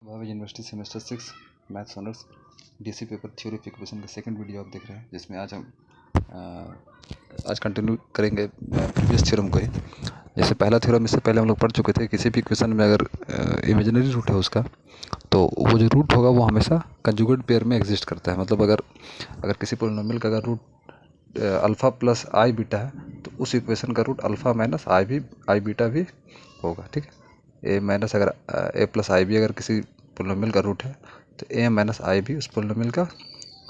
Bhave university semester 6 maths honours DC paper theory of equation का second video आप देख रहे हैं, जिसमें आज हम कंटिन्यू करेंगे प्रीवियस थ्योरम को ही। जैसे पहला थ्योरम इससे पहले हम लोग पढ़ चुके थे, किसी भी इक्वेशन में अगर इमेजिनरी रूट है उसका, तो वो जो रूट होगा वो हमेशा कंजुगेट पेयर में एग्जिस्ट करता है। मतलब अगर किसी पोलिनोमियल का अगर रूट अल्फ़ा प्लस आई बीटा है, तो उस इक्वेशन का रूट अल्फ़ा माइनस आई बीटा भी होगा। ठीक है, ए माइनस अगर ए प्लस आई भी अगर किसी पोलिनोमियल का रूट है, तो ए माइनस आई भी उस पोलिनोमियल का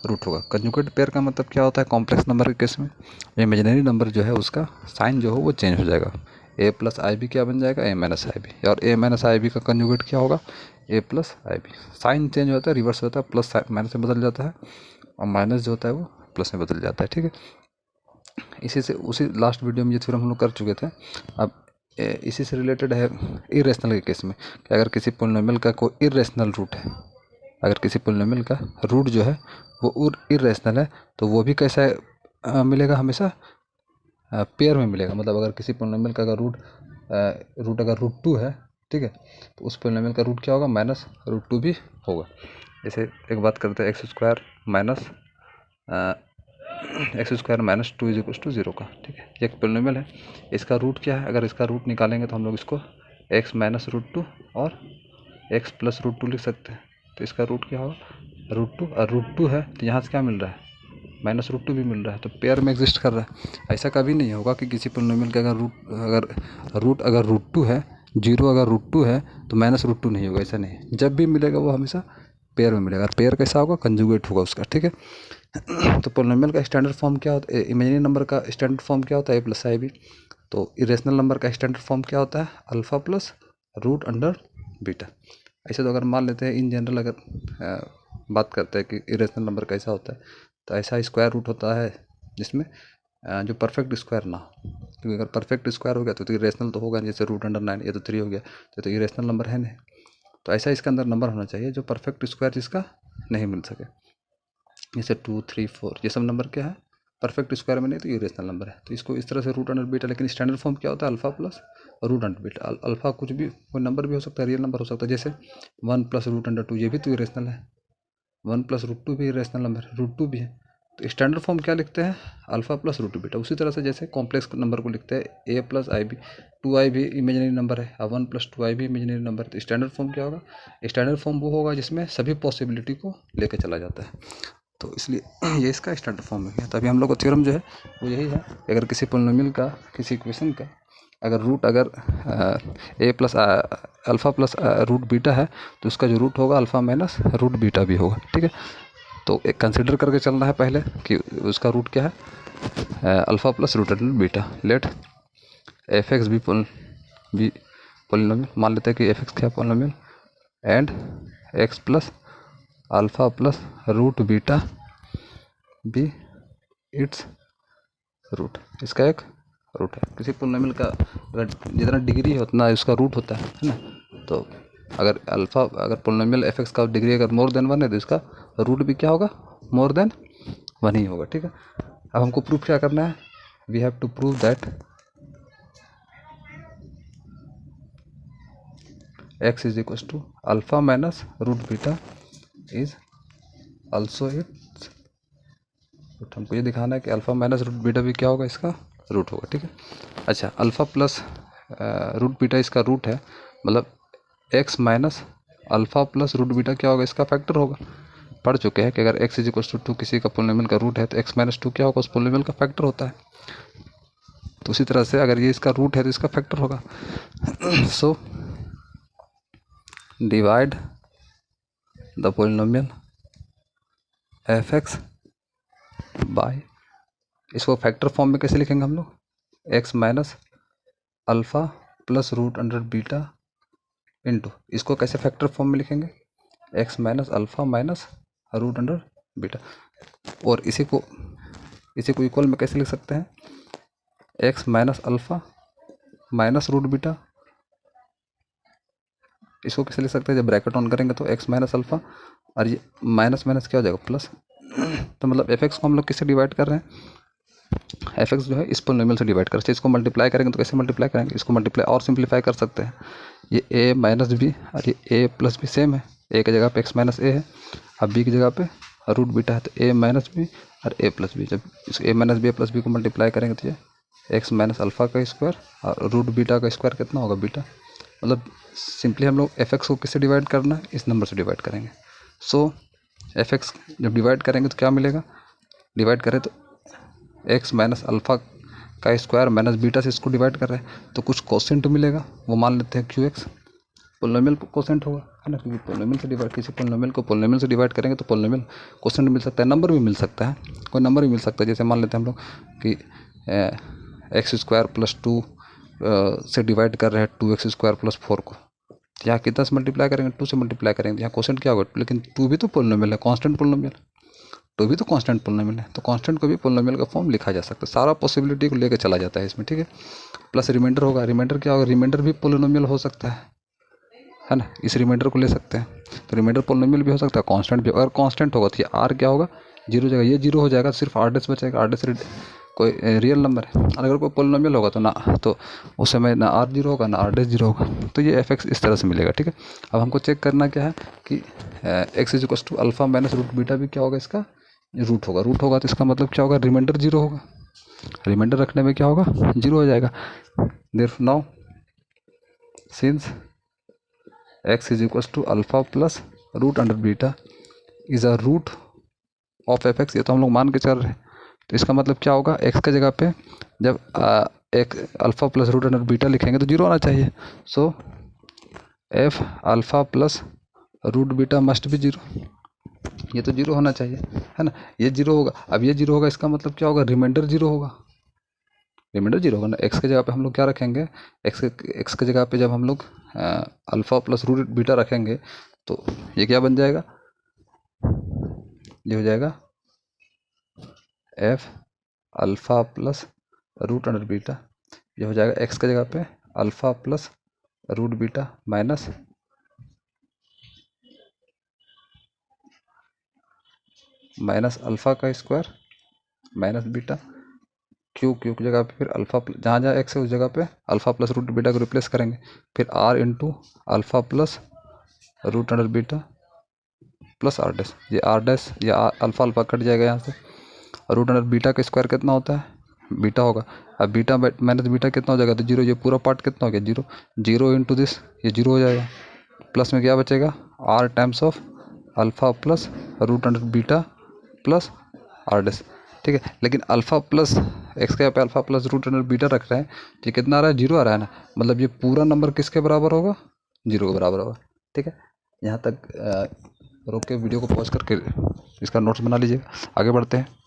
रूट होगा। कंजुगेट पेयर का मतलब क्या होता है? कॉम्प्लेक्स नंबर के केस में इमेजिनरी नंबर जो है उसका साइन जो हो वो चेंज हो जाएगा। ए प्लस आई भी क्या बन जाएगा? ए माइनस आई भी। और ए माइनस आई भी का कंजुगेट क्या होगा? ए प्लस आई भी। साइन चेंज होता है, रिवर्स होता है, प्लस माइनस में बदल जाता है और माइनस जो होता है वो प्लस में बदल जाता है। ठीक है, इसी से उसी लास्ट वीडियो में ये थ्योरम हम लोग कर चुके थे। अब इसी से रिलेटेड है इरेशनल के केस में कि अगर किसी पोलिनोमियल का कोई इरेशनल रूट है, अगर किसी पोलिनोमियल का रूट जो है वो इरेशनल है, तो वो भी कैसा मिलेगा? हमेशा पेयर में मिलेगा। मतलब अगर किसी पोलिनोमियल का अगर रूट अगर रूट 2 है, ठीक है, तो उस पोलिनोमियल का रूट क्या होगा? माइनस रूट 2 भी होगा। जैसे एक बात करते हैं एक्स स्क्वायर माइनस 2 = 0 का। ठीक है, ये एक पोलिनोमियल है, इसका रूट क्या है? अगर इसका रूट निकालेंगे तो हम लोग इसको एक्स माइनस रूट 2 और एक्स प्लस रूट 2 लिख सकते हैं। तो इसका रूट क्या होगा? रूट 2। और रूट 2 है तो यहाँ से क्या मिल रहा है? माइनस रूट 2 भी मिल रहा है, तो पेयर में एग्जिस्ट कर रहा है। ऐसा कभी नहीं होगा कि किसी पोलिनोमियल का अगर रूट 2 है, 0 अगर रूट 2 है तो माइनस रूट 2 नहीं होगा। ऐसा नहीं, जब भी मिलेगा वो हमेशा पेयर में मिलेगा। पेयर कैसा होगा? कंजुगेट होगा उसका। ठीक है, तो पोलिनोमियल का स्टैंडर्ड फॉर्म क्या होता है? इमेजिनरी नंबर का स्टैंडर्ड फॉर्म क्या होता है? A plus i b. तो इरेशनल नंबर का स्टैंडर्ड फॉर्म क्या होता है? Alpha plus root under beta. ऐसे तो अगर मान लेते हैं इन जनरल, अगर बात करते हैं कि इरेशनल नंबर कैसा होता है, तो ऐसा स्क्वायर रूट होता है जिसमें जो परफेक्ट स्क्वायर ना हो। क्योंकि अगर परफेक्ट स्क्वायर हो गया तो इरेशनल तो होगा, जैसे रूट अंडर 9, ये तो 3 हो गया, तो इरेशनल नंबर है नहीं। तो ऐसा इसके अंदर नंबर होना चाहिए जो परफेक्ट स्क्वायर जिसका नहीं मिल सके। जैसे 2, 3, 4 ये सब नंबर क्या है? परफेक्ट स्क्वायर में नहीं, तो ये इरेशनल नंबर है। तो इसको इस तरह से रूट अंडर बीटा। लेकिन स्टैंडर्ड फॉर्म क्या होता है? Alpha plus root under beta. Alpha कुछ भी, कोई नंबर भी हो सकता है, रियल नंबर हो सकता है। जैसे 1 प्लस रूट अंडर 2, ये भी तो इरेशनल है। 1 प्लस रूट 2 भी इरेशनल नंबर है, रूट 2 भी है। तो स्टैंडर्ड फॉर्म क्या लिखते हैं? Alpha plus root beta. उसी तरह से जैसे कॉम्प्लेक्स नंबर को लिखते हैं ए प्लस आई बी। 2i भी इमेजिनरी नंबर है और 1 प्लस 2i भी इमेजिनरी नंबर है। तो स्टैंडर्ड फॉर्म क्या होगा? स्टैंडर्ड फॉर्म वो होगा जिसमें सभी पॉसिबिलिटी को लेकर चला जाता है। तो इसलिए ये इसका स्टैंडर्ड फॉर्म है। तो अभी हम लोग का थ्योरम जो है वो यही है, अगर किसी पोलिनोमियल का, किसी इक्वेशन का अगर root A plus alpha plus root beta है, तो उसका जो रूट होगा अल्फ़ा माइनस रूट बीटा भी होगा। ठीक है, तो एक कंसिडर करके चलना है पहले कि उसका रूट क्या है? Alpha plus root beta. Let f x भी पोलिनोमियल मान लेते हैं कि एफ एक्स क्या polynomial, and x plus alpha plus root beta भी इट्स रूट। इसका एक रूट है। किसी पोलिनोमियल का अगर जितना डिग्री है उतना उसका रूट होता है ना। तो अगर पोलिनोमियल एफ एक्स का डिग्री अगर मोर देन 1 है, तो इसका रूट भी क्या होगा? मोर देन 1 ही होगा। ठीक है, अब हमको प्रूफ क्या करना है? We have to prove that x is equal to alpha minus root beta is also it's root. हमको ये दिखाना है कि अल्फ़ा माइनस रूट बीटा भी क्या होगा? इसका रूट होगा। ठीक है, अच्छा, अल्फ़ा प्लस रूट बीटा इसका रूट है, मतलब x minus alpha plus root beta क्या होगा? इसका फैक्टर होगा। पढ़ चुके हैं कि अगर x इज इक्वल टू 2 किसी का पोलिनोमियल का रूट है, तो x माइनस 2 क्या होगा? उस पोलिनोमियल का फैक्टर होता है। तो उसी तरह से अगर ये इसका रूट है तो इसका फैक्टर होगा। So divide the polynomial f x by, इसको फैक्टर फॉर्म में कैसे लिखेंगे हम लोग? X minus alpha plus root under beta into, इसको कैसे फैक्टर फॉर्म में लिखेंगे? X minus alpha minus root under beta. और इसी को इक्वल में कैसे लिख सकते हैं? X minus alpha minus root beta. इसको कैसे लिख सकते हैं? जब ब्रैकेट ऑन करेंगे तो एक्स माइनस अल्फ़ा, और ये माइनस माइनस क्या हो जाएगा? प्लस। तो मतलब एफ एक्स को हम लोग किससे डिवाइड कर रहे हैं? एफ एक्स जो है इस पोलिनोमियल से डिवाइड करते हैं। इसको मल्टीप्लाई करेंगे तो कैसे मल्टीप्लाई करेंगे? इसको मल्टीप्लाई और सिंप्लीफाई कर सकते हैं। ये ए माइनस बी और ये ए प्लस बी सेम है, ए की जगह पे एक्स माइनस ए है, अब बी की जगह पे रूट बीटा है, तो ए माइनस बी और ए प्लस बी। जब इस a minus b plus b को मल्टीप्लाई करेंगे तो ये एक्स माइनस अल्फ़ा का स्क्वायर और रूट बीटा का स्क्वायर कितना होगा बीटा। मतलब सिंपली हम लोग एफ एक्स को किससे डिवाइड करना है, इस नंबर से डिवाइड करेंगे। सो एफ एक्स जब डिवाइड करेंगे तो क्या मिलेगा, डिवाइड करें तो एक्स माइनस अल्फ़ा का स्क्वायर माइनस बीटा से इसको डिवाइड कर रहे हैं तो कुछ कोसेंट मिलेगा, वो मान लेते हैं क्यू एक्स। पोलिनोमियल कोसेंट होगा, है ना, क्योंकि पोलिनोमियल से डिवाइड, किसी पोलिनोमियल को पोलिनोमियल से डिवाइड करेंगे तो पोलिनोमियल कोसेंट मिल सकता है, नंबर भी मिल सकता है, कोई नंबर भी मिल सकता है। जैसे मान लेते हैं हम लोग कि एक्स स्क्वायर प्लस 2 से डिवाइड कर रहे हैं 2x स्क्वायर प्लस 4 को, यहाँ कितना से मल्टीप्लाई करेंगे, 2 से मल्टीप्लाई करेंगे, यहाँ कोसेंट क्या होगा, लेकिन 2 भी तो पोलिनोमियल है, कांस्टेंट पोलिनोमियल, 2 भी तो कांस्टेंट पोलिनोमियल है, तो कांस्टेंट को भी पोलिनोमियल का फॉर्म लिखा जा सकता है। सारा पॉसिबिलिटी को लेकर चला जाता है इसमें, ठीक है। प्लस रिमाइंडर होगा, रिमाइंडर क्या होगा, रिमाइंडर भी पोलिनोमियल हो सकता है ना, इस रिमाइंडर को ले सकते हैं, तो रिमाइंडर पोलिनोमियल भी हो सकता है, कांस्टेंट भी। अगर कांस्टेंट होगा तो ये आर क्या होगा, जीरो हो जाएगा, ये जीरो हो जाएगा, सिर्फ आर डेस बचेगा, आर डेस कोई रियल नंबर है। अगर कोई पोलिनोमियल होगा तो ना, तो उस समय ना आर जीरो होगा ना आर डेस जीरो होगा, तो ये एफ एक्स इस तरह से मिलेगा, ठीक है। अब हमको चेक करना क्या है कि x is equals to alpha minus root beta भी क्या होगा, इसका रूट होगा, रूट होगा तो इसका मतलब क्या होगा, रिमाइंडर जीरो होगा, रिमाइंडर रखने में क्या होगा, जीरो हो जाएगा। Therefore now since x is equals to alpha plus root under beta is a root of F x, ये तो हम लोग मान के चल रहे हैं, तो इसका मतलब क्या होगा, x के जगह पे जब एक alpha plus root under beta लिखेंगे तो जीरो होना चाहिए। So F alpha plus root beta must be zero, ये तो जीरो होना चाहिए, है ना, ये जीरो होगा। अब ये जीरो होगा, इसका मतलब क्या होगा, रिमाइंडर जीरो होगा, रिमाइंडर जीरो होगा ना। एक्स के जगह पे हम लोग क्या रखेंगे, एक्स के जगह पे जब हम लोग अल्फ़ा प्लस रूट बीटा रखेंगे तो ये क्या बन जाएगा, ये हो जाएगा f alpha plus root under beta, ये हो जाएगा एक्स के जगह पे alpha plus root beta minus alpha का स्क्वायर माइनस बीटा, क्यू की जगह पे फिर अल्फ़ा, जहाँ जहाँ एक्स है उस जगह पे अल्फ़ा प्लस रूट बीटा को रिप्लेस करेंगे, फिर r into alpha plus root under beta plus are dash, ये आर डैश ये अल्फ़ा अल्फ़ा कट जाएगा यहाँ से, रूट अंडर बीटा का स्क्वायर कितना होता है, बीटा होगा। अब बीटा माइनस बीटा कितना हो जाएगा, तो जीरो, ये पूरा पार्ट कितना हो गया, जीरो, जीरो इंटू दिस, ये जीरो हो जाएगा, प्लस में क्या बचेगा, r times of alpha plus root under beta plus are dash, ठीक है। लेकिन अल्फ़ा प्लस एक्स के यहाँ पे alpha plus root under beta रख रहे हैं, ये कितना आ रहा है, जीरो आ रहा है ना, मतलब ये पूरा नंबर किसके बराबर होगा, जीरो के बराबर होगा, ठीक है। यहाँ तक रोक के वीडियो को पॉज करके इसका नोट्स बना लीजिएगा, आगे बढ़ते हैं।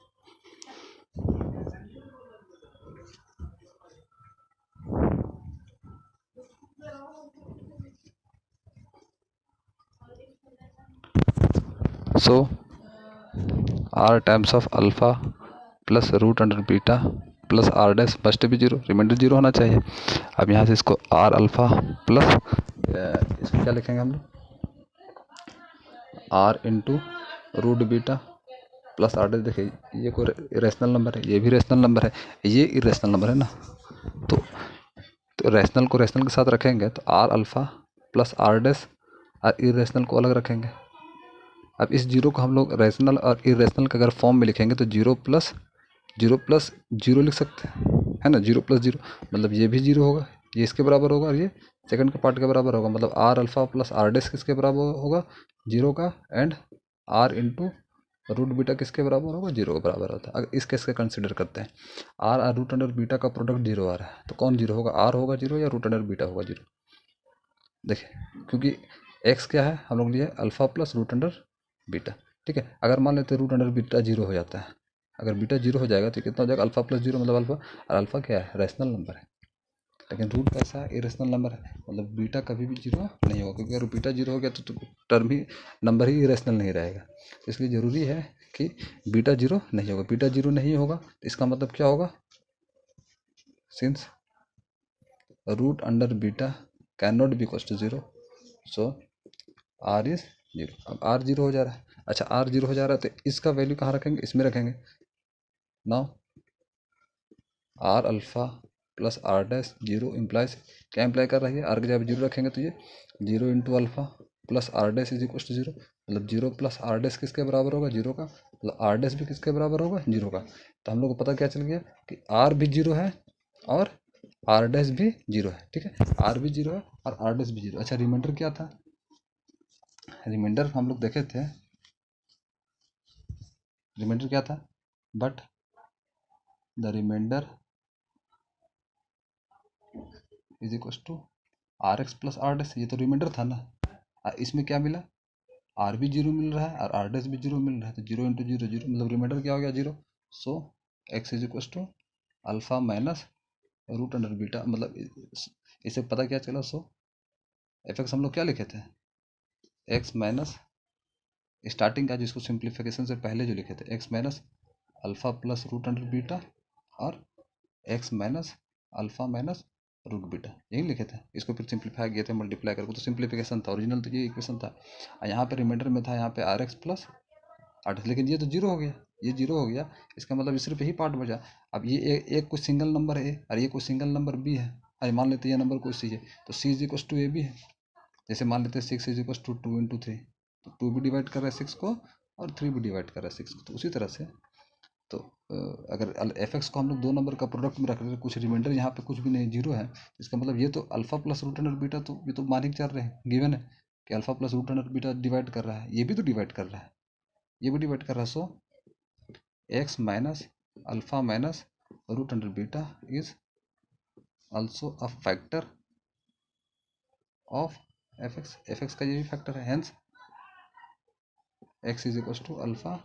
So R times of alpha plus root under beta plus are dash must be zero, remainder zero होना चाहिए। अब यहाँ से इसको आर अल्फ़ा प्लस इसको क्या लिखेंगे हम लोग, r into root beta plus are dash. देखिए ये कोई रेशनल नंबर है, ये भी रेशनल नंबर है, ये इरेशनल नंबर है ना, तो रेशनल को रेशनल के साथ रखेंगे तो r alpha plus are dash और इरेशनल को अलग रखेंगे। अब इस जीरो को हम लोग रेशनल और इरेशनल के अगर फॉर्म में लिखेंगे तो जीरो प्लस जीरो लिख सकते हैं, है ना, जीरो प्लस जीरो, मतलब ये भी जीरो होगा, ये इसके बराबर होगा और ये सेकंड के पार्ट के बराबर होगा, मतलब r alpha plus are dash किसके बराबर होगा, जीरो का, and r into root beta किसके बराबर होगा, जीरो के बराबर होता है। अगर इस केस का कंसिडर करते हैं, आर और रूट अंडर बीटा का प्रोडक्ट जीरो आ रहा है, तो कौन जीरो होगा, आर होगा जीरो या रूट अंडर बीटा होगा जीरो। देखिए क्योंकि एक्स क्या है, हम लोग लिए alpha plus root under beta, ठीक है। अगर मान लेते हैं रूट अंडर बीटा जीरो हो जाता है, अगर बीटा जीरो हो जाएगा तो कितना हो जाएगा, अल्फ़ा प्लस जीरो मतलब अल्फ़ा, और अल्फ़ा क्या है, रैशनल नंबर है, लेकिन रूट कैसा है, इरेशनल नंबर है, मतलब बीटा कभी भी जीरो नहीं होगा, क्योंकि अगर बीटा जीरो हो गया तो टर्म ही, नंबर ही इरेशनल नहीं रहेगा, इसलिए ज़रूरी है कि बीटा जीरो नहीं होगा। बीटा जीरो नहीं होगा तो इसका मतलब क्या होगा, since root under beta can not be equals to zero, so r is zero. अब आर जीरो हो जा रहा है, अच्छा आर जीरो हो जा रहा है तो इसका वैल्यू कहाँ रखेंगे, इसमें रखेंगे। Now r alpha plus are dash zero implies क्या इम्प्लाई कर रही है, आर की जगह जीरो रखेंगे तो ये zero into alpha plus are dash is equal to 0, मतलब 0 प्लस आर डैश किसके बराबर होगा, 0 का, मतलब आर डैश भी किसके बराबर होगा, 0 का। तो हम लोग को पता क्या चल गया कि आर भी 0 है और आर डैश भी 0 है, ठीक है, आर भी 0 है और आर डैश भी 0। अच्छा, रिमाइंडर क्या था, रिमाइंडर हम लोग देखे थे, रिमाइंडर क्या था, but the remainder is equal to r x plus are dash, ये तो रिमाइंडर था ना। इसमें क्या मिला, आर भी 0 मिल रहा है और आर डैश भी 0 मिल रहा है, तो 0 इंटू 0 0, मतलब रिमाइंडर क्या हो गया, 0। So X is equal to alpha minus root under beta, मतलब इससे पता क्या चला। सो एफ एक्स हम लोग क्या लिखे थे, एक्स माइनस स्टार्टिंग का, जिसको सिंप्लीफिकेशन से पहले जो लिखे थे, X minus alpha plus root under beta और X minus alpha minus root beta, यही लिखे थे। इसको फिर सिंप्लीफाई किए थे मल्टीप्लाई करके, तो सिंप्लीफिकेशन था, ओरिजिनल तो ये इक्वेशन था। और यहाँ पे रिमाइंडर में था यहाँ पे r x plus are dash, लेकिन ये तो 0 हो गया, ये 0 हो गया, इसका मतलब सिर्फ यही पार्ट बचा। अब ये एक कोई सिंगल नंबर है और ये कोई सिंगल नंबर बी है, अरे मान लेते हैं ये नंबर कोई सी है, तो C is equal to A B है। जैसे मान लेते हैं 6 इज इक्वल टू 2 इंटू 3, तो 2 भी डिवाइड कर रहा है 6 को और 3 भी डिवाइड कर रहा है 6 को, तो उसी तरह से तो अगर एफ एक्स को हम लोग दो नंबर का प्रोडक्ट में रख रहे हैं, कुछ रिमाइंडर यहाँ पे कुछ भी नहीं, 0 है, इसका मतलब ये तो alpha plus root under beta, तो ये तो मान ही चल रहे हैं, गिवन है कि alpha plus root under beta divide कर रहा है, ये भी तो डिवाइड कर रहा है, ये भी डिवाइड कर रहा है। So X minus alpha minus root under beta is also a factor of F X का ये भी फैक्टर है, hence X is equal to alpha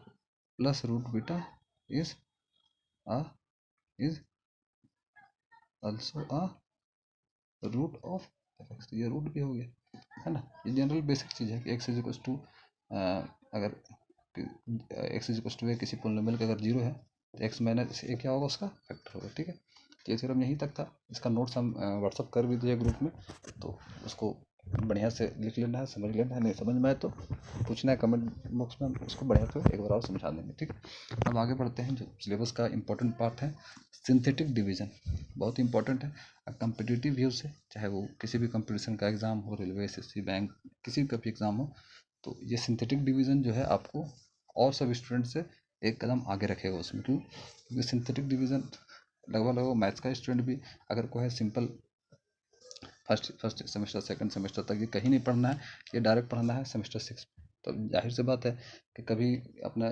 plus root beta is a is also a root of F x, ये root भी हो गया, है ना। ये जनरल बेसिक चीज़ है कि एक्स इज इक्वल टू, अगर एक्स इज इक्वल टू किसी पोलिनोमियल का अगर 0 है तो एक्स माइनस ए क्या होगा, उसका फैक्टर होगा, ठीक है। तो ये थ्योरम यहीं तक था, इसका नोट्स हम व्हाट्सअप कर भी दिए ग्रुप में, तो उसको बढ़िया से लिख लेना है, समझ लेना है, नहीं समझ में आए तो पूछना है कमेंट बॉक्स में, हम उसको बढ़िया से एक बार और समझा देंगे, ठीक है। अब आगे बढ़ते हैं, जो सिलेबस का इंपॉर्टेंट पार्ट है, सिंथेटिक डिवीज़न, बहुत इंपॉर्टेंट है कम्पिटिटिव व्यू से, चाहे वो किसी भी कंपटीशन का एग्ज़ाम हो, रेलवे, एसएससी, बैंक, किसी का भी एग्ज़ाम हो, तो ये सिंथेटिक डिवीज़न जो है आपको और सब स्टूडेंट से एक कदम आगे रखेगा उसमें, क्योंकि सिंथेटिक डिवीज़न लगभग मैथ्स का स्टूडेंट भी अगर कोई है simple first semester second semester तक ये कहीं नहीं पढ़ना है, ये डायरेक्ट पढ़ना है सेमेस्टर 6, तो जाहिर सी बात है कि कभी अपना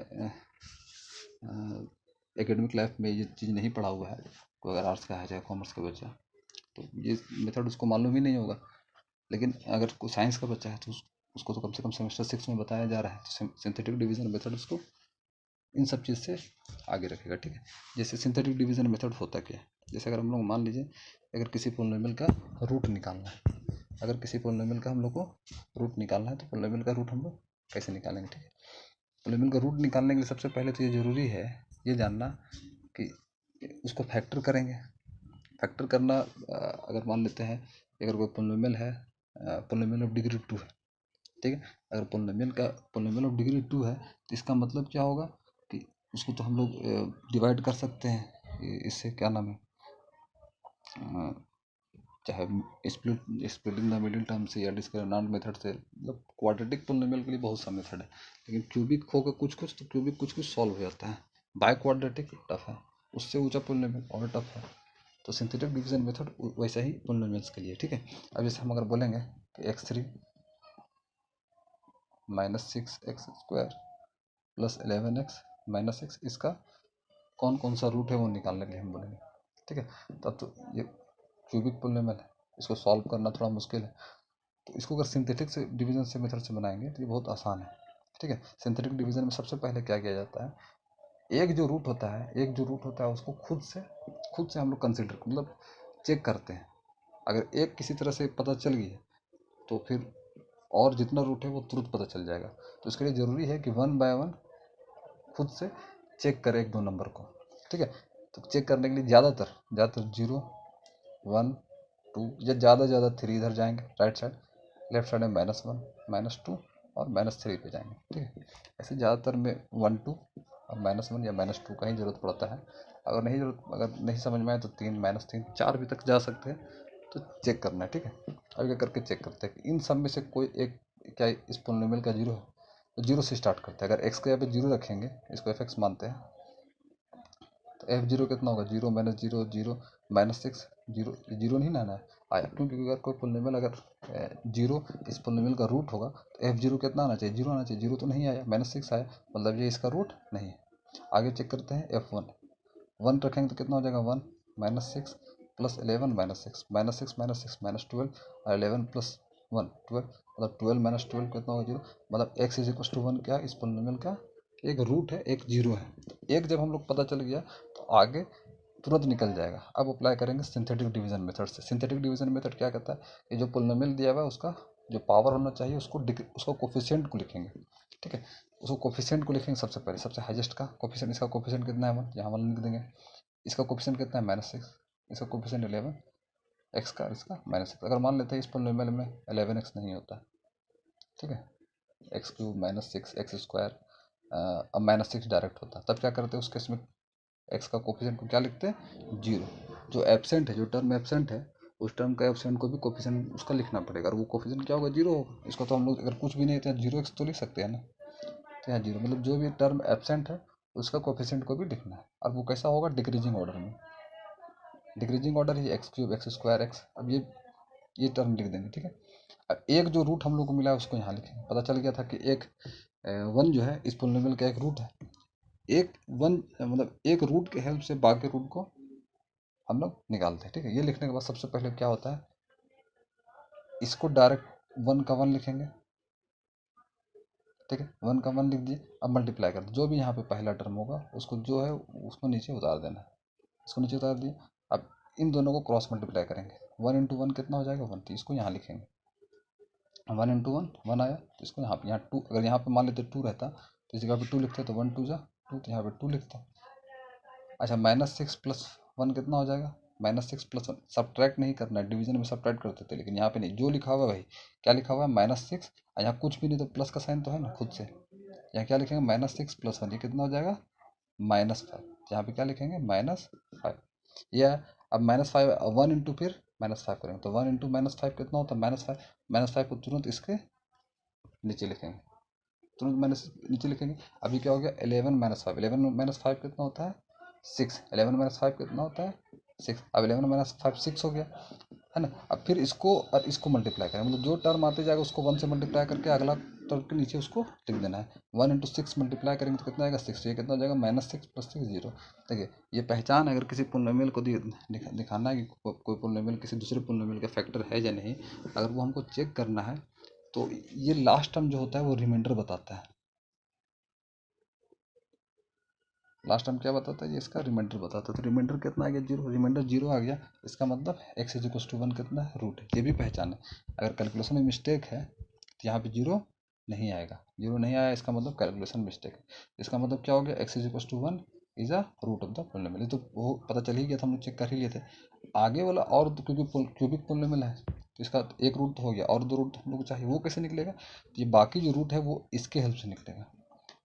एकेडमिक लाइफ में ये चीज़ नहीं पढ़ा हुआ है, कोई अगर आर्ट्स का है चाहे कॉमर्स का बच्चा, तो ये मेथड उसको मालूम ही नहीं होगा। लेकिन अगर कोई साइंस का बच्चा है तो उसको तो कम से कम सेमेस्टर 6 में बताया जा रहा है, तो सिंथेटिक डिवीज़न मेथड उसको इन सब चीज़ से आगे रखेगा, ठीक है। जैसे सिंथेटिक डिवीज़न मेथड होता क्या है, जैसे अगर हम लोग मान लीजिए अगर किसी पोलिनोमियल का रूट निकालना है, अगर किसी पोलिनोमियल का हम लोग को रूट निकालना है, तो पोलिनोमियल का रूट हम लोग कैसे निकालेंगे, ठीक है। पोलिनोमियल का रूट निकालने के लिए सबसे पहले तो ये ज़रूरी है ये जानना कि उसको फैक्टर करेंगे। फैक्टर करना, अगर मान लेते हैं अगर कोई पोलिनोमियल है, पोलिनोमियल ऑफ डिग्री 2 है, ठीक है, अगर पोलिनोमियल ऑफ डिग्री 2 है तो इसका मतलब क्या होगा कि उसको तो हम लोग डिवाइड कर सकते हैं इससे, क्या नाम है, चाहे स्प्लिटिंग द मिडिल टर्म से या डिस्क्रिमिनेंट मेथड से, मतलब क्वाड्रेटिक पोलिनोमियल के लिए बहुत सा मेथड है, लेकिन क्यूबिक होगा कुछ तो क्यूबिक कुछ सॉल्व हो जाता है, बाय क्वाड्रेटिक टफ है, उससे ऊंचा पोलिनोमियल और टफ है। तो सिंथेटिक डिवीजन मेथड वैसा ही पोलिनोमियल्स के लिए, ठीक है। अब जैसे हम अगर बोलेंगे कि x3 minus 6x square plus 11x minus x, इसका कौन कौन सा रूट है वो निकालने के लिए हम बोलेंगे, ठीक है। तब तो ये क्यूबिक पोलिनोमियल है, इसको सॉल्व करना थोड़ा मुश्किल है, तो इसको अगर सिंथेटिक से डिवीजन से मेथड से बनाएंगे तो ये बहुत आसान है, ठीक है। सिंथेटिक डिवीजन में सबसे पहले क्या किया जाता है, एक जो रूट होता है उसको खुद से हम लोग कंसिडर, मतलब चेक करते हैं। अगर एक किसी तरह से पता चल गई है तो फिर और जितना रूट है वो तुरंत पता चल जाएगा, तो इसके लिए ज़रूरी है कि 1 बाय 1 खुद से चेक करें एक दो नंबर को, ठीक है। तो चेक करने के लिए ज़्यादातर 0 1 2 या ज़्यादा 3 इधर जाएंगे राइट साइड, लेफ्ट साइड में -1 -2 और -3 पे जाएंगे, ठीक है। ऐसे ज़्यादातर में 1 2 और -1 या -2 का ही ज़रूरत पड़ता है। अगर नहीं समझ में आए तो 3 -3 4 भी तक जा सकते हैं, तो चेक करना है, ठीक है। आगे करके चेक करते हैं कि इन सब में से कोई एक क्या इस पोलिनोमियल का जीरो है, तो जीरो से स्टार्ट करते हैं। अगर एक्स के यहाँ पे जीरो रखेंगे, इसको एफ एक्स मानते हैं, तो एफ जीरो कितना होगा, zero minus zero, zero minus six, zero zero नहीं ना आना आया, क्योंकि अगर कोई पोलिनोमियल अगर जीरो इस पोलिनोमियल का रूट होगा तो एफ जीरो कितना आना चाहिए, जीरो आना चाहिए। जीरो तो नहीं आया, माइनस सिक्स आया, मतलब ये इसका रूट नहीं है। आगे चेक करते हैं एफ वन, वन रखेंगे तो कितना हो जाएगा, one minus six plus 11 minus six, minus six minus six minus 12 और 11 प्लस 1 12, मतलब 12 माइनस 12 कितना होगा, जीरो। मतलब x is equal to one क्या इस पोलिनोमियल का एक रूट है, एक जीरो है। एक जब हम लोग पता चल गया तो आगे तुरंत निकल जाएगा। अब अप्लाई करेंगे सिंथेटिक डिवीजन मेथड से। सिंथेटिक डिवीजन मेथड क्या कहता है कि जो पोलिनोमियल दिया हुआ है उसका जो पावर होना चाहिए उसको उसका कोफिशिएंट को लिखेंगे, ठीक है। उसको कोफिशिएंट को लिखेंगे सबसे पहले, सबसे हाईएस्ट का कोफिशिएंट, इसका कोफिशिएंट कितना है वन, यहाँ वन लिख देंगे। इसका कोफिशिएंट कितना है, माइनस सिक्स, इसका कोफिशिएंट 11 एक्स का, इसका माइनस सिक्स। अगर मान लेते हैं इस पोलिनोमियल में 11 एक्स नहीं होता, ठीक है, x cube minus six x square, अब माइनस सिक्स डायरेक्ट होता, तब क्या करते हैं उस केस में एक्स का कोफिशिएंट को क्या लिखते हैं, जीरो। जो एब्सेंट है, जो टर्म एब्सेंट है, उस टर्म का एब्सेंट को भी कोफिशिएंट उसका लिखना पड़ेगा, और वो कोफिशिएंट क्या होगा, जीरो होगा। इसको तो हम लोग अगर कुछ भी नहीं है तो जीरो एक्स तो लिख सकते हैं ना, तो यहाँ जीरो, मतलब जो भी टर्म एब्सेंट है उसका कोफिशिएंट को भी लिखना है। और वो कैसा होगा, डिक्रीजिंग ऑर्डर में। डिक्रीजिंग ऑर्डर ये x cube x square x, अब ये टर्म लिख देंगे, ठीक है। अब एक जो रूट हम लोग को मिला है उसको यहाँ लिखेंगे। पता चल गया था कि एक वन जो है इस पोलिनोमियल का एक रूट है। एक वन मतलब एक रूट के हेल्प से बाकी रूट को हम लोग निकालते हैं, ठीक है। ये लिखने के बाद सबसे पहले क्या होता है, इसको डायरेक्ट वन का वन लिखेंगे, ठीक है, वन का वन लिख दिए। अब मल्टीप्लाई कर दो, जो भी यहाँ पे पहला टर्म होगा उसको जो है उसको नीचे उतार देना है, इसको नीचे उतार दिए। अब इन दोनों को क्रॉस मल्टीप्लाई करेंगे, वन इंटू वन कितना हो जाएगा, वन, तो इसको यहाँ लिखेंगे। वन इंटू वन वन आया, तो इसको यहाँ टू, अगर यहाँ पे मान लेते टू रहता तो इस जगह पे टू लिखते, तो वन टू जा टू, तो यहाँ पे टू लिखता। अच्छा, माइनस सिक्स प्लस वन कितना हो जाएगा, minus six plus one, subtract नहीं करना है, डिवीजन में सब्ट्रैक्ट करते थे, लेकिन यहाँ पे नहीं, जो लिखा हुआ है भाई, क्या लिखा हुआ है, माइनस सिक्स, यहाँ कुछ भी नहीं तो प्लस का साइन तो है ना खुद से, यहाँ क्या लिखेंगे, माइनस सिक्स प्लस वन, ये कितना हो जाएगा, माइनस फाइव। यहाँ पे क्या लिखेंगे, माइनस फाइव। यह अब माइनस फाइव, वन इंटू फिर माइनस फाइव करेंगे, तो वन इंटू माइनस फाइव कितना होता है, माइनस फाइव। माइनस फाइव को तुरंत इसके नीचे लिखेंगे, तुरंत माइनस नीचे लिखेंगे। अभी क्या हो गया, 11 माइनस फाइव, 11 माइनस फाइव कितना होता है, सिक्स। 11 माइनस फाइव कितना होता है, सिक्स। अब 11 माइनस फाइव सिक्स हो गया, है ना। अब फिर इसको और इसको मल्टीप्लाई करें, मतलब जो टर्म आते जाएगा उसको वन से मल्टीप्लाई करके अगला टर्म के नीचे उसको लिख देना है। वन इंटू सिक्स मल्टीप्लाई करेंगे तो कितना आएगा, सिक्स। ये कितना हो जाएगा, minus six plus six, zero. देखिए ये पहचान है, अगर किसी पोलिनोमियल को दिखाना है कि कोई पोलिनोमियल किसी दूसरे पोलिनोमियल का फैक्टर है या नहीं, अगर वो हमको चेक करना है तो ये लास्ट टर्म जो होता है वो रिमाइंडर बताता है। लास्ट टाइम क्या बताता है, ये इसका रिमाइंडर बताता है। तो रिमाइंडर कितना आ गया, जीरो, रिमाइंडर जीरो आ गया, इसका मतलब x is equal to one कितना है, रूट है। ये भी पहचान है, अगर कैलकुलेशन में मिस्टेक है तो यहाँ पे जीरो नहीं आएगा, जीरो नहीं आया इसका मतलब कैलकुलेशन मिस्टेक है। इसका मतलब क्या हो गया, x is equal to one is a root of the polynomial. तो वो पता चल ही गया था, हम लोग चेक कर ही लिए थे। आगे वाला और क्योंकि क्यूबिक पोलिनोमियल है तो इसका एक रूट तो हो गया, और दो रूट हम लोग को चाहिए, वो कैसे निकलेगा, तो ये बाकी जो रूट है वो इसके हेल्प से निकलेगा।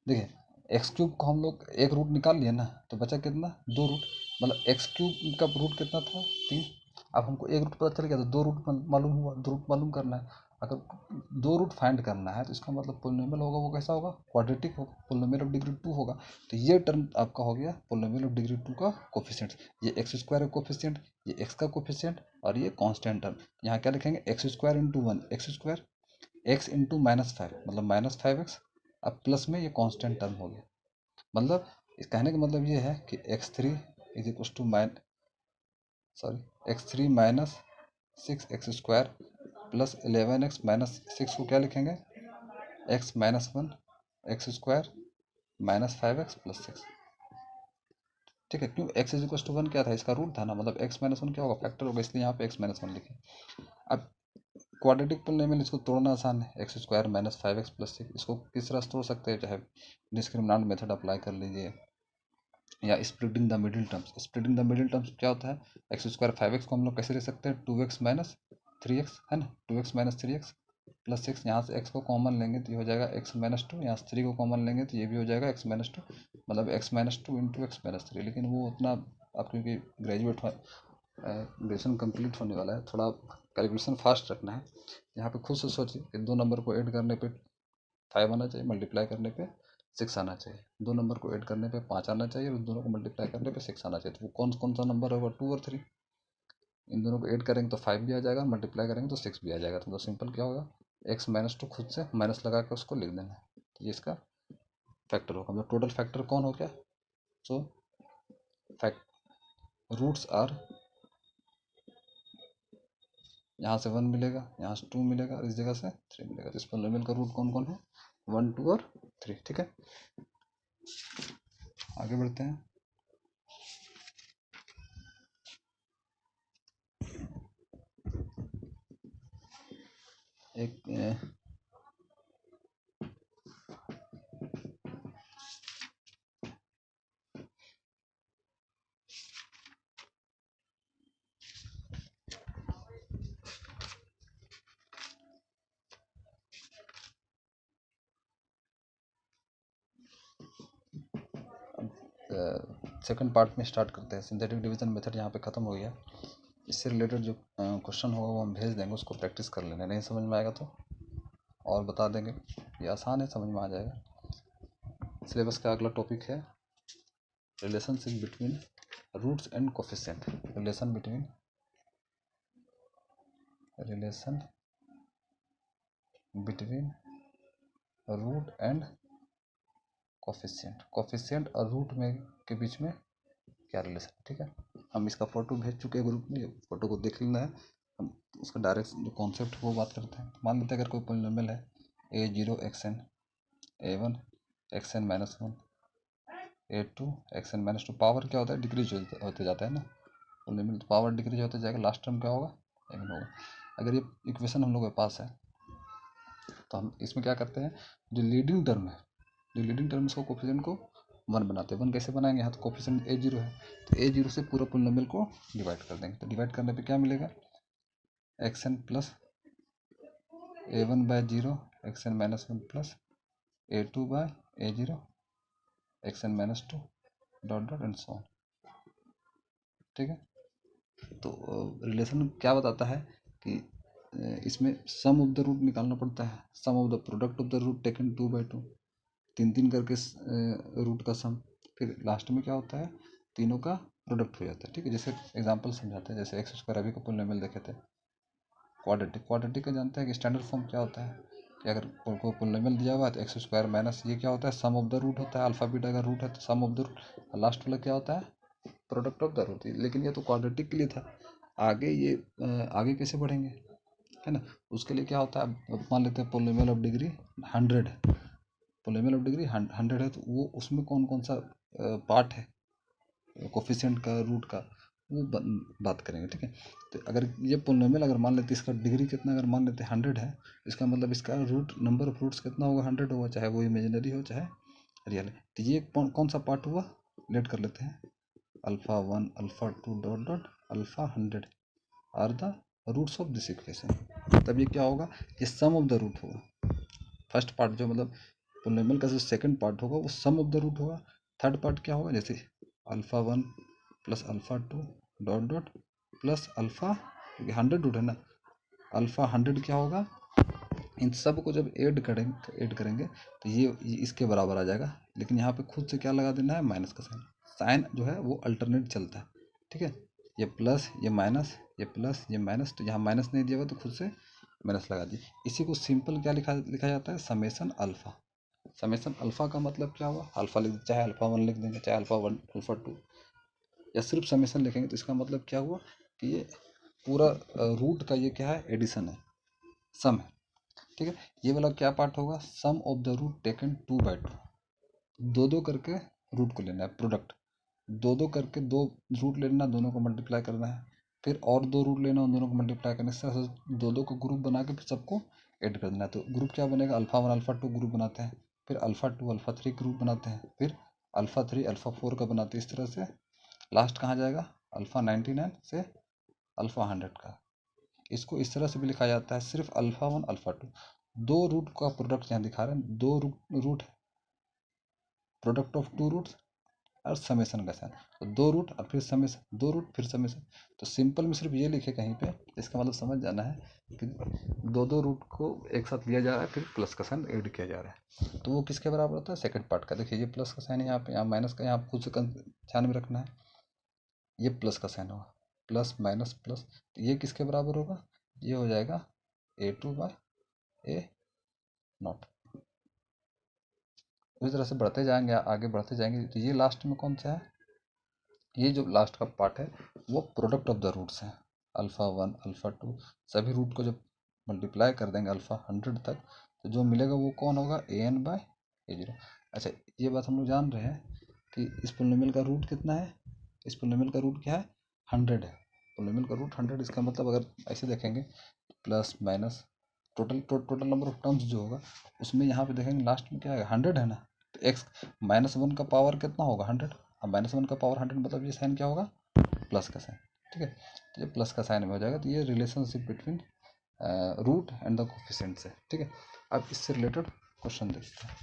देखिए एक्स क्यूब को हम लोग एक रूट निकाल लिया ना, तो बचा कितना, दो रूट। मतलब एक्स क्यूब का रूट कितना था, तीन। अब हमको एक रूट पता चल गया तो दो रूट मालूम हुआ, दो रूट मालूम करना है। अगर दो रूट फाइंड करना है तो इसका मतलब पोलिनोमियल होगा वो कैसा होगा, क्वाड्रेटिक होगा, पोलिनोमियल ऑफ डिग्री टू होगा। तो ये टर्म आपका हो गया पोलिनोमियल ऑफ डिग्री टू का कोफिशिएंट। ये एक्स स्क्वायर का कोफिशिएंट, ये एक्स का कोफिशिएंट, और ये कांस्टेंट टर्म। यहाँ क्या लिखेंगे, x square into one x square, x into minus five मतलब माइनस फाइव एक्स, अब प्लस में ये कांस्टेंट टर्म हो गया। मतलब इस कहने का मतलब ये है कि x three is equal to x three minus six x square plus 11 x minus six को क्या लिखेंगे, x minus one x square minus five x plus six, ठीक है। क्यों, x is equal to one क्या था, इसका रूट था ना, मतलब एक्स माइनस वन क्या होगा, फैक्टर होगा, इसलिए यहाँ पे एक्स माइनस वन लिखे। अब क्वाड्रेटिक पोलिनोमियल इसको तोड़ना आसान है, x square minus five x plus six, इसको किस तरह से तोड़ सकते हैं, चाहे डिस्क्रिमिनेंट मेथड अप्लाई कर लीजिए या splitting the middle terms. Splitting the middle terms क्या होता है, एक्स स्क्वायर फाइव एक्स को हम लोग कैसे ले सकते हैं, two x minus three x, है ना, two x minus three x plus six. यहाँ से एक्स को कॉमन लेंगे तो ये हो जाएगा एक्स माइनस टू, यहाँ से थ्री को कॉमन लेंगे तो ये भी हो जाएगा एक्स माइनस टू, मतलब x minus two into x minus three. लेकिन वो उतना आप क्योंकि ग्रेजुएशन कंप्लीट होने वाला है, थोड़ा कैलकुलेशन फास्ट रखना है। यहाँ पे खुद से सोचिए कि 2 नंबर को ऐड करने पे 5 आना चाहिए, मल्टीप्लाई करने पे 6 आना चाहिए, 2 नंबर को ऐड करने पे 5 आना चाहिए और दोनों को मल्टीप्लाई करने पे 6 आना चाहिए। तो वो कौन कौन सा नंबर होगा, 2 और 3। इन दोनों को ऐड करेंगे तो 5 भी आ जाएगा, मल्टीप्लाई करेंगे तो 6 भी आ जाएगा। तो सिंपल क्या होगा, x माइनस 2 खुद से माइनस लगा के उसको लिख देना है। तो ये इसका फैक्टर होगा, मतलब टोटल फैक्टर कौन हो गया। सो फैक्ट रूट्स आर, यहाँ से 1 मिलेगा, यहाँ से 2 मिलेगा और इस जगह से 3 मिलेगा। तो इस पॉलिनोमियल का रूट कौन कौन है, 1, 2 और 3। ठीक है, आगे बढ़ते हैं। एक सेकंड पार्ट में स्टार्ट करते हैं। सिंथेटिक डिवीजन मेथड यहाँ पे ख़त्म हो गया। इससे रिलेटेड जो क्वेश्चन होगा वो हम भेज देंगे, उसको प्रैक्टिस कर लेना। नहीं समझ में आएगा तो और बता देंगे, ये आसान है, समझ में आ जाएगा। सिलेबस का अगला टॉपिक है relationship between roots and coefficient. Relation between root and coefficient और रूट में के बीच में क्या रिलेशन। ठीक है, हम इसका फोटो भेज चुके हैं ग्रुप में, फोटो को देख लेना है। हम उसका डायरेक्ट जो कॉन्सेप्ट वो बात करते हैं। मान लेते हैं अगर कोई पॉलिनोमियल है a0 xn a1 xn minus 1 a2 xn minus 2, power क्या होता है, डिक्रीज होते जाता है ना, पॉलिनोमियल तो पावर डिक्रीज होते जाएगा, लास्ट टर्म क्या होगा, एन होगा। अगर ये इक्वेशन हम लोग के पास है तो हम इसमें क्या करते हैं, जो लीडिंग टर्म है, जो लीडिंग टर्म इसको कोफिशिएंट को 1 बनाते हैं। 1 कैसे बनाएंगे, यहाँ तो कोफिशिएंट a0 है तो a0 से पूरा पॉलिनोमियल को डिवाइड कर देंगे। तो डिवाइड करने पे क्या मिलेगा, xn plus a1 by 0 xn minus 1 plus a2 by a0 xn minus 2 dot dot and so on. ठीक है, तो रिलेशन क्या बताता है कि इसमें सम ऑफ द रूट निकालना पड़ता है, sum of the product of the root taken 2/2, 3 करके रूट का सम, फिर लास्ट में क्या होता है, तीनों का प्रोडक्ट हो जाता है। ठीक है, जैसे एग्जांपल समझाते हैं, जैसे एक्स स्क्वायर अभी का पॉलिनोमियल देखे थे, क्वाड्रेटिक का जानते हैं कि स्टैंडर्ड फॉर्म क्या होता है, कि अगर कोई पॉलिनोमियल दिया हुआ है तो एक्स स्क्वायर माइनस ये क्या होता है, सम ऑफ द रूट होता है, अल्फा बीटा का रूट है तो सम ऑफ द रूट, लास्ट वाला क्या होता है, प्रोडक्ट ऑफ द रूट। लेकिन ये तो क्वाड्रेटिक के लिए था, आगे ये आगे कैसे बढ़ेंगे, है ना, उसके लिए क्या होता है, अब मान लेते हैं पॉलिनोमियल ऑफ डिग्री 100 है, पॉलिनोमियल ऑफ डिग्री 100 है तो वो उसमें कौन कौन सा पार्ट है कोफिशिएंट का, रूट का, वो बात करेंगे। ठीक है, तो अगर ये पॉलिनोमियल अगर मान लेते इसका डिग्री कितना, अगर मान लेते 100 है, इसका मतलब इसका रूट नंबर ऑफ रूट्स कितना होगा, 100 होगा, चाहे वो इमेजिनरी हो चाहे रियल है। तो ये कौन सा पार्ट हुआ, लेट कर लेते हैं, alpha 1 alpha 2 dot dot alpha 100 are the roots of this equation. तब ये क्या होगा, ये सम ऑफ द रूट होगा। फर्स्ट पार्ट जो मतलब पॉलिनोमियल का जो सेकंड पार्ट होगा वो सम ऑफ द रूट होगा। थर्ड पार्ट क्या होगा, जैसे alpha 1 plus alpha 2 dot dot plus alpha 100 root है ना, अल्फा 100 क्या होगा, इन सब को जब ऐड करेंगे तो ये इसके बराबर आ जाएगा। लेकिन यहाँ पे खुद से क्या लगा देना है, माइनस का साइन, साइन जो है वो अल्टरनेट चलता है। ठीक है, ये प्लस ये माइनस, ये प्लस ये माइनस, तो यहाँ माइनस नहीं दिया हुआ तो खुद से माइनस लगा दिए। इसी को सिंपल क्या लिखा जाता है, समेसन अल्फा। समेसन अल्फा का मतलब क्या हुआ, अल्फा लिख, चाहे अल्फा 1 लिख देंगे, चाहे अल्फा 1 अल्फा 2, या सिर्फ समेसन लिखेंगे तो इसका मतलब क्या हुआ कि ये पूरा रूट का ये क्या है, एडिशन है, सम है। ठीक है, ये वाला क्या पार्ट होगा, sum of the root taken 2/2, दो करके रूट को लेना है, प्रोडक्ट, दो करके दो रूट लेना, दोनों को मल्टीप्लाई करना है, फिर और 2 रूट लेना, उन दोनों को मल्टीप्लाई करना है। इस तरह से दो को ग्रुप बना के फिर सबको ऐड कर देना है। तो ग्रुप क्या बनेगा, अल्फा 1 अल्फा 2 ग्रुप बनाते हैं, फिर अल्फा 2 अल्फा 3 ग्रुप बनाते हैं, फिर अल्फा 3 अल्फा 4 का बनाते हैं। इस तरह से लास्ट कहाँ जाएगा, अल्फा 99 से अल्फा 100 का। इसको इस तरह से भी लिखा जाता है, सिर्फ अल्फा 1 अल्फा 2, दो रूट का प्रोडक्ट यहाँ दिखा रहे हैं, दो रूट है, प्रोडक्ट ऑफ 2 रूट्स और समेसन का साइन, तो 2 रूट और फिर समेसन, 2 रूट फिर समेसन। तो सिंपल में सिर्फ ये लिखे कहीं पे, इसका मतलब समझ जाना है कि 2 रूट को एक साथ लिया जा रहा है, फिर प्लस का साइन ऐड किया जा रहा है। तो वो किसके बराबर होता है, सेकंड पार्ट का। देखिए ये प्लस का साइन है यहाँ पे, यहाँ माइनस का, यहाँ खुद से ध्यान में रखना है, ये प्लस का साइन होगा, प्लस माइनस प्लस, तो ये किसके बराबर होगा, ये हो जाएगा A2/A0। इस तरह से बढ़ते जाएंगे, आगे बढ़ते जाएंगे। तो ये लास्ट में कौन सा है, ये जो लास्ट का पार्ट है वो प्रोडक्ट ऑफ द रूट्स है। अल्फ़ा 1 अल्फ़ा 2 सभी रूट को जब मल्टीप्लाई कर देंगे अल्फ़ा 100 तक, तो जो मिलेगा वो कौन होगा, an/a0। अच्छा, ये बात हम लोग जान रहे हैं कि इस पोलिनोमियल का रूट कितना है, इस पोलिनोमियल का रूट क्या है, 100 है। पोलिनोमियल का रूट 100, इसका मतलब अगर ऐसे देखेंगे plus minus total number of terms जो होगा उसमें यहाँ पे देखेंगे लास्ट में क्या है, 100 है ना। तो x -1 का पावर कितना होगा, 100। अब -1 का पावर 100 मतलब ये साइन क्या होगा, प्लस का साइन, ठीक है। तो ये प्लस का साइन में हो जाएगा। तो ये relationship between root and the coefficients है, ठीक है। अब इससे रिलेटेड क्वेश्चन देखते हैं।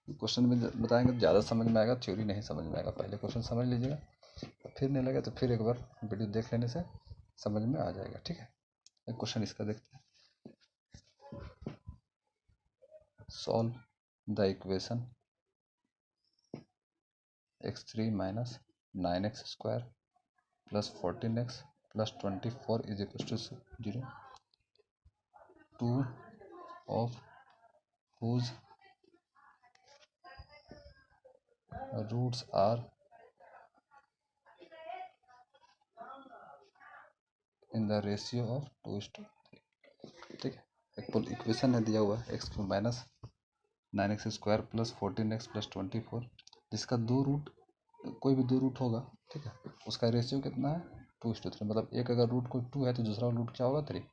क्वेश्चन में बताएंगे तो ज़्यादा समझ में आएगा, थ्योरी नहीं समझ में आएगा। पहले क्वेश्चन समझ लीजिएगा, फिर नहीं लगे तो फिर एक बार वीडियो देख लेने से समझ में आ जाएगा, ठीक है। एक क्वेश्चन इसका देखते हैं। Solve the equation x3 - 9x² + 14x + 24 = 0, 2 of whose roots are in the ratio of 2:3। ठीक है, एक इक्वेशन है दिया हुआ है, x3 - 9x² + 14x + 24, जिसका कोई भी 2 रूट होगा, ठीक है, उसका रेशियो कितना है, 2:3। मतलब एक अगर रूट कोई 2 है तो दूसरा रूट क्या होगा, 3।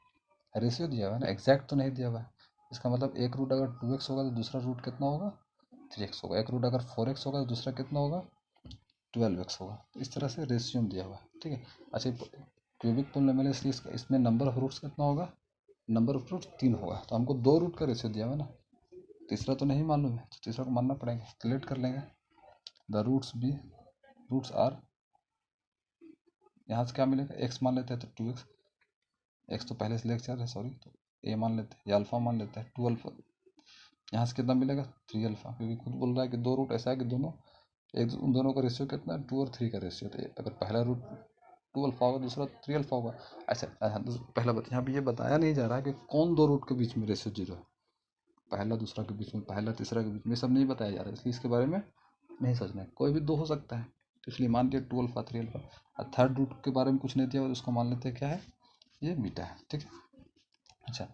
रेशियो दिया हुआ है ना, एग्जैक्ट तो नहीं दिया हुआ है। इसका मतलब एक रूट अगर 2x होगा तो दूसरा रूट कितना होगा, 3x होगा। एक रूट अगर 4x होगा तो दूसरा कितना होगा, 12x होगा। तो इस तरह से रेशियो में दिया हुआ है, ठीक है। अच्छा, क्यूबिक पोलिनोमियल इसलिए इसमें नंबर ऑफ रूट्स कितना होगा, नंबर ऑफ रूट्स 3 होगा। तो हमको 2 रूट का रेशियो दिया हुआ है ना, तीसरा तो नहीं मालूम है, तो तीसरा को मानना पड़ेगा, क्लियर कर लेंगे। द रूट्स आर, यहाँ से क्या मिलेगा, x मान लेते हैं तो 2x, x तो पहले से लेक्चर है, सॉरी, तो a मान लेते हैं या अल्फा मान लेते हैं, 2 अल्फा। यहाँ से कितना मिलेगा, 3 अल्फा, क्योंकि खुद बोल रहा है कि 2 रूट ऐसा है कि उन दोनों का रेशियो कितना है, 2 और 3 का रेशियो। तो अगर पहला रूट 2 अल्फा होगा, दूसरा 3 अल्फा होगा। अच्छा, पहला यहाँ पे ये बताया नहीं जा रहा है कि कौन 2 रूट के बीच में रेशियो 0 है, पहला दूसरा के बीच में, पहला तीसरा के बीच में, सब नहीं बताया जा रहा है, इसलिए इसके बारे में नहीं सोचना है। कोई भी 2 हो सकता है, तो इसलिए मान लिया 2 अल्फा 3 अल्फा। और थर्ड रूट के बारे में कुछ नहीं दिया हुआ, उसको मान लेते हैं क्या है, ये बीटा है, ठीक है। अच्छा,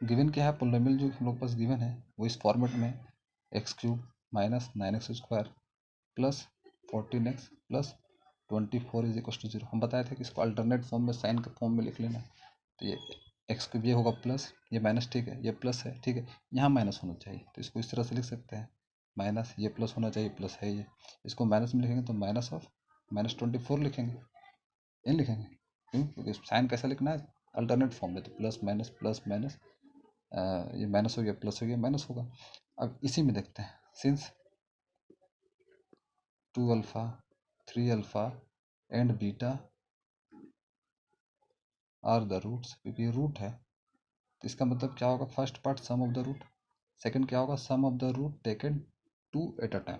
गिवन क्या है, पोलिनोमियल जो हम लोग पास गिवन है वो इस फॉर्मेट में x³ - 9x² + 14x + 24 = 0। हम बताए थे कि इसको अल्टरनेट फॉर्म में, साइन के फॉर्म में लिख लेना। तो ये x³ ये होगा प्लस, ये माइनस, ठीक है, ये प्लस है, ठीक है, यहाँ माइनस होना चाहिए, तो इसको इस तरह से लिख सकते हैं, माइनस, ये प्लस होना चाहिए, प्लस है ये, इसको माइनस में लिखेंगे तो -24 लिखेंगे, ये लिखेंगे, क्यों, क्योंकि साइन कैसा लिखना है, अल्टरनेट फॉर्म में, तो प्लस माइनस, ये माइनस हो गया, प्लस हो गया, माइनस होगा। अब इसी में देखते हैं, since 2 alpha 3 alpha and beta are the roots, क्योंकि ये रूट है, तो इसका मतलब क्या होगा, first part sum of the root, second क्या होगा, sum of the root taken 2 at a time.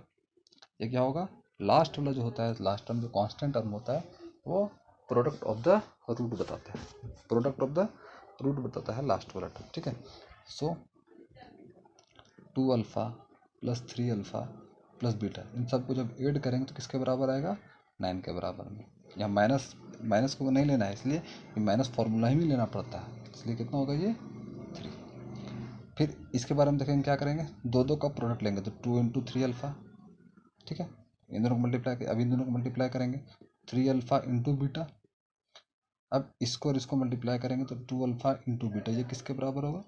ये क्या होगा, लास्ट वाला जो होता है, लास्ट टर्म जो कांस्टेंट टर्म होता है वो प्रोडक्ट ऑफ द रूट बताते हैं, प्रोडक्ट ऑफ द रूट बताता है लास्ट वाला टर्म, ठीक है। सो 2 अल्फा + 3 अल्फा + बीटा, इन सबको जब ऐड करेंगे तो किसके बराबर आएगा, 9 के बराबर में। यहाँ माइनस को नहीं लेना है, इसलिए कि माइनस फार्मूला ही में लेना पड़ता है, इसलिए कितना होगा, ये 3। फिर इसके बारे में देखेंगे क्या करेंगे, दो का प्रोडक्ट लेंगे, तो 2 × 3 अल्फा, ठीक है, इन दोनों को मल्टीप्लाई, अभी इन दोनों को मल्टीप्लाई करेंगे, 3 अल्फा × बीटा। अब इसको और इसको मल्टीप्लाई करेंगे तो 2 अल्फा × बीटा, ये किसके बराबर होगा,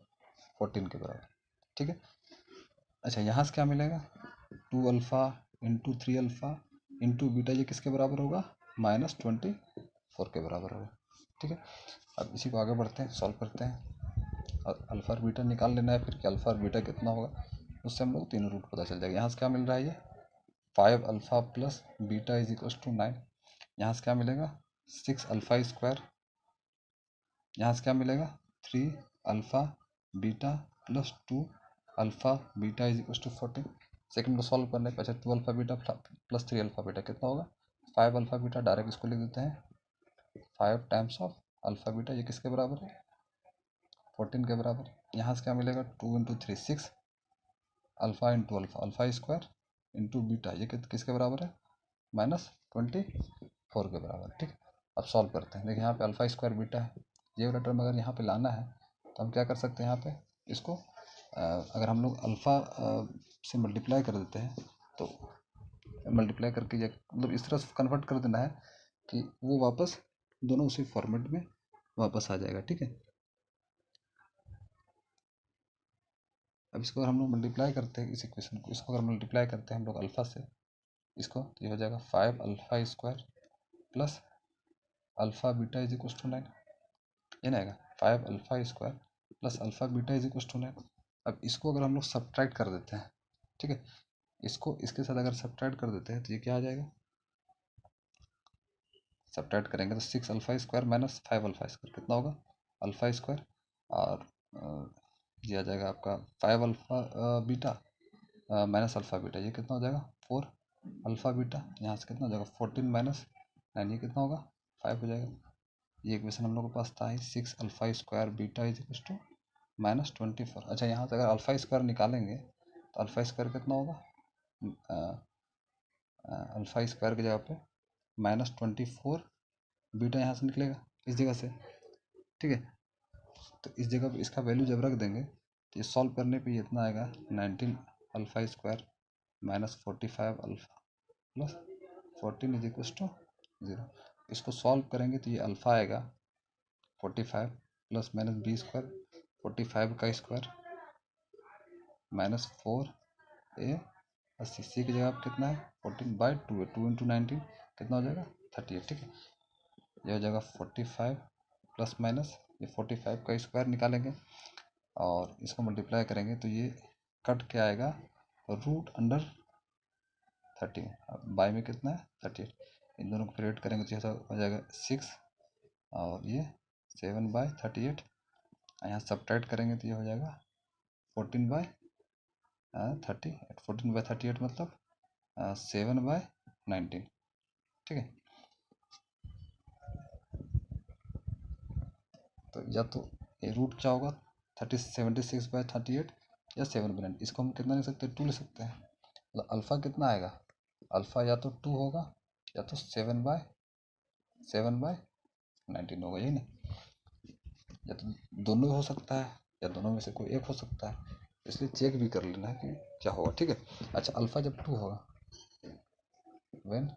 14 के बराबर, ठीक है। अच्छा, यहाँ से क्या मिलेगा, 2 अल्फा × 3 अल्फा × बीटा, ये किसके बराबर होगा, -24 के बराबर होगा, ठीक है। अब इसी को आगे बढ़ते हैं, सॉल्व करते हैं, और अल्फा और बीटा निकाल लेना है फिर कि अल्फा और बीटा कितना होगा। उससे हम लोग तीनों रूट पता चल जाएगा। यहाँ से क्या मिल रहा है, ये 5 alpha plus beta is equal to 9। यहाँ से क्या मिलेगा 6 अल्फ़ा स्क्वायर। यहाँ से क्या मिलेगा 3 alpha beta plus 2 alpha beta is equal to 14। Second को सॉल्व करने पर 2 alpha beta plus 3 alpha beta कितना होगा 5 अल्फ़ा बीटा। डायरेक्ट इसको लिख देते हैं 5 टाइम्स ऑफ अल्फ़ा बीटा, ये किसके बराबर है 14 के बराबर। यहाँ से क्या मिलेगा 2 into 3 6 alpha into alpha alpha square into beta, ये किसके बराबर है -24 के बराबर। ठीक, अब सॉल्व करते हैं। देखिए यहाँ पे अल्फ़ा स्क्वायर बीटा है, ये वाला टर्म अगर यहाँ पे लाना है तो हम क्या कर सकते हैं, यहाँ पे इसको अगर हम लोग अल्फ़ा से मल्टीप्लाई कर देते हैं तो मल्टीप्लाई करके मतलब इस तरह से कन्वर्ट कर देना है कि वो वापस दोनों उसी फॉर्मेट में वापस आ जाएगा। ठीक है, अब इसको अगर हम लोग मल्टीप्लाई करते हैं इस इक्वेशन को, इसको अगर मल्टीप्लाई करते हैं हम लोग अल्फ़ा से इसको, तो ये हो जाएगा 5 alpha square plus alpha beta is equal to 9। ये ना आएगा 5 alpha square plus alpha beta is equal to 9। अब इसको अगर हम लोग सब्ट्रैक्ट कर देते हैं, ठीक है, इसको इसके साथ अगर सब्ट्रैक्ट कर देते हैं तो ये क्या आ जाएगा, सब्ट्रैक्ट करेंगे तो 6 alpha square minus 5 alpha square कितना होगा अल्फ़ा स्क्वायर, और ये आ जाएगा आपका 5 alpha beta minus alpha beta, ये कितना हो जाएगा 4 अल्फ़ा बीटा। यहाँ से कितना हो जाएगा 14 माइनस 9, ये कितना होगा 5 हो जाएगा। ये इक्वेशन हम लोग के पास था ही 6 alpha square beta is equal to -24। अच्छा, यहाँ से अगर अल्फ़ा स्क्वायर निकालेंगे तो अल्फ़ा स्क्वायर कितना होगा अल्फ़ा स्क्वायर की जगह पे -24 बीटा यहाँ से निकलेगा इस जगह से। ठीक है, तो इस जगह पे इसका वैल्यू जब रख देंगे तो ये सॉल्व करने पे ये इतना आएगा 19 alpha square -45 alpha plus 14 is equal to 0। इसको सॉल्व करेंगे तो ये अल्फ़ा आएगा 45 प्लस माइनस बी स्क्वायर 45 का स्क्वायर -4 ए 80, सी की जगह पे कितना है 14/2 है, 2 इंटू 19 कितना हो जाएगा 38। ठीक है, ये हो जाएगा 45 प्लस माइनस ये 45 का स्क्वायर निकालेंगे और इसको मल्टीप्लाई करेंगे तो ये कट के आएगा √30। अब बाई में कितना है 38, इन दोनों को क्रिएट करेंगे तो ऐसा हो जाएगा 6 और ये 7/38। यहाँ सब्ट्रैक्ट करेंगे तो ये हो जाएगा 14/38। 14/38 मतलब 7/19। ठीक है, तो या तो ये रूट क्या होगा 76/38 या 7/9। इसको हम कितना ले सकते हैं 2 ले सकते हैं। मतलब अल्फ़ा कितना आएगा, अल्फ़ा या तो 2 होगा या तो 7/19 होगा, यही नहीं, या तो दोनों हो सकता है या दोनों में से कोई एक हो सकता है, इसलिए चेक भी कर लेना है कि क्या होगा। ठीक है, अच्छा अल्फ़ा जब 2 होगा व्हेन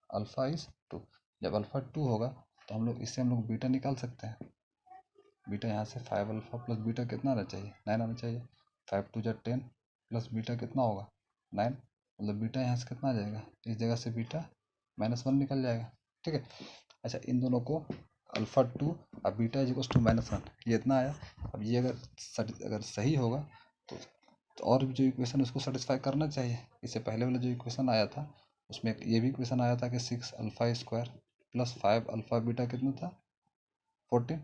अल्फ़ा इज 2, जब अल्फ़ा 2 होगा तो हम लोग इससे हम लोग बीटा निकाल सकते हैं। बीटा यहाँ से 5 अल्फ़ा प्लस बीटा कितना आना चाहिए 9 आना चाहिए। 5 2 जा 10 प्लस बीटा कितना होगा 9, मतलब बीटा यहाँ से कितना आ जाएगा, इस जगह से बीटा -1 निकल जाएगा। ठीक है, अच्छा इन दोनों को अल्फ़ा 2 और बीटा इज इक्वल टू -1, ये इतना आया। अब ये अगर सही होगा तो और भी जो इक्वेशन उसको सेटिस्फाई करना चाहिए। इससे पहले वाला जो इक्वेशन आया था उसमें ये भी इक्वेशन आया था कि 6 alpha square plus 5 alpha beta कितना था 14।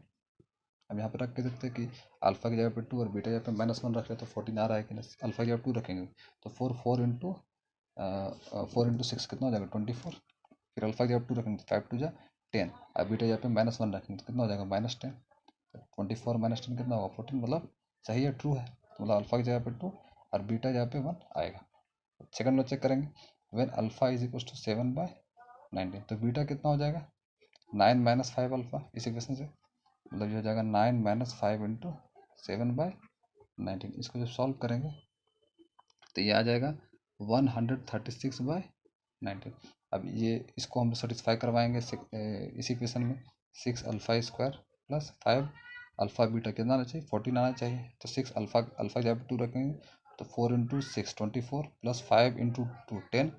अब यहाँ पे रख के देखते हैं कि अल्फ़ा की जगह पे 2 और बीटा की जगह पे -1 रख रहे तो 14 आ रहा है कि नहीं। अल्फ़ा की जगह 2 रखेंगे तो 4 इंटू 6 कितना हो जाएगा 24। फिर अल्फ़ा की जगह 2 रखेंगे तो 5 2 जा 10, अब बीटा की जगह पे -1 रखेंगे तो कितना हो जाएगा -10। 24 -10 कितना होगा 14, मतलब सही है ट्रू है, तो मतलब अल्फ़ा की जगह पे 2 और बीटा की जगह पे 1 आएगा। सेकंड में चेक करेंगे when alpha is equal to 7/19, तो बीटा कितना हो जाएगा 9 - 5 अल्फ़ा, इस इक्वेशन से मतलब ये हो जाएगा 9 - 5 इंटू 7/19। इसको जब सॉल्व करेंगे तो ये आ जाएगा 136/19। अब ये इसको हम सेटिस्फाई करवाएंगे इस इक्वेशन में 6 alpha square plus 5 alpha beta कितना आना चाहिए 14 आना चाहिए। तो 6 अल्फ़ा जब 2 रखेंगे तो 4 इंटू 6 24 प्लस 5 इंटू 2 10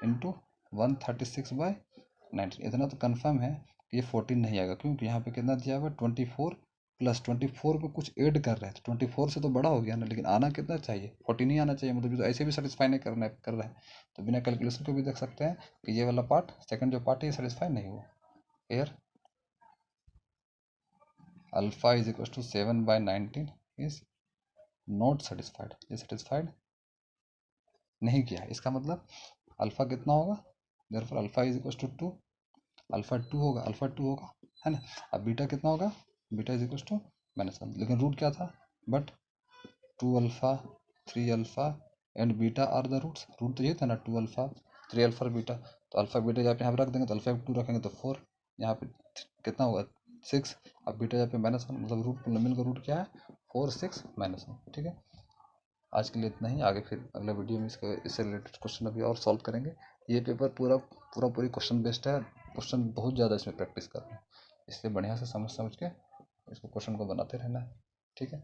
इंटू 136/19। इतना तो कन्फर्म है कि ये 14 नहीं आएगा, क्योंकि यहाँ पे कितना दिया हुआ है 24 प्लस 24 पे कुछ ऐड कर रहे हैं तो 24 से तो बड़ा हो गया ना, लेकिन आना कितना चाहिए, 14 ही आना चाहिए, मतलब तो ऐसे भी सेटिस्फाई नहीं कर रहा है। तो बिना कैलकुलेशन के भी देख सकते हैं कि ये वाला पार्ट, सेकंड जो पार्ट है ये सेटिस्फाई नहीं हुआ। Here alpha is equal to 7/19 is not satisfied, ये सेटिस्फाइड नहीं किया। इसका मतलब अल्फा कितना होगा, therefore alpha is equal to 2, alpha 2 होगा, अल्फा 2 होगा, है ना। अब बीटा कितना होगा, बीटा इज इक्वल टू -1, लेकिन रूट क्या था, but 2 alpha 3 alpha and beta are the roots, root तो ये था ना 2 अल्फा 3 अल्फा बीटा। तो अल्फा बीटा जहाँ पे यहाँ पे रख देंगे तो अल्फा 2 रखेंगे तो 4, यहाँ पे कितना होगा 6। अब बीटा जहाँ पे -1, मतलब रूट पोलिनोमियल का रूट क्या है 4 6 -1, ठीक है। आज के लिए इतना ही, आगे फिर अगले वीडियो में इससे रिलेटेड क्वेश्चन अभी और सॉल्व करेंगे। ये पेपर पूरी क्वेश्चन बेस्ड है, क्वेश्चन बहुत ज़्यादा इसमें प्रैक्टिस करना है, इसलिए बढ़िया से समझ के इसको क्वेश्चन को बनाते रहना है, ठीक है।